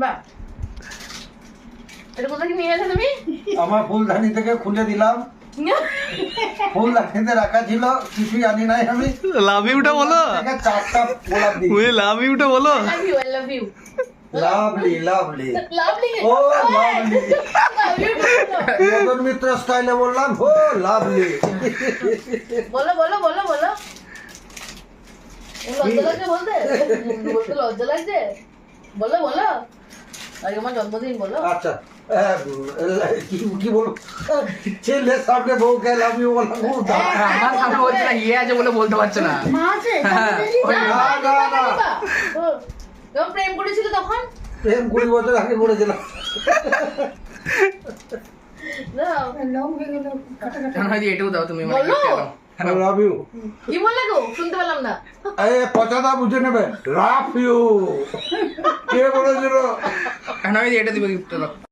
বাহ, এটা কোথা থেকে নিয়ে এলে তুমি? আমার ফুলদানি থেকে খুলে দিলাম, ফুলদানিতে রাখা ছিল, কিছুই আনি নাই আমি। লাভ ইউটা বলো, থেকে 4টা গোলাপ দিই। ওই লাভ ইউটা বলো। I love you, I love you. Lovely lovely Lovely. ও lovely, Love you too. Madan Mitra স্টাইলে বললাম, ও লাভলি। বলো বলো বলো বলো। লজ্জা লাগছে বলতে? বলতে লজ্জা লাগছে? বলো বলো। আজকে আমার জন্মদিন, বলো। আচ্ছা, কি বলবো, ছেলের সামনে বউকে লাভ ইউ বললাম, আমার সামনে বলছে না, ইয়ে আছে বলে বলতে পারছে না। মা আছে, হ্যাঁ। যখন প্রেম করেছিল তখন? প্রেম 20 বছর আগে করেছিলাম। দাও। কেন হয়তো এটাও দাও তুমি বলো। লাভ ইউ, কি বললে গো? শুনতে পেলাম না। পচাদা বুঝে নেবে, লাভ ইউ কে বলেছিল? কেন হয়তো এটা দিবে গিফট দাও।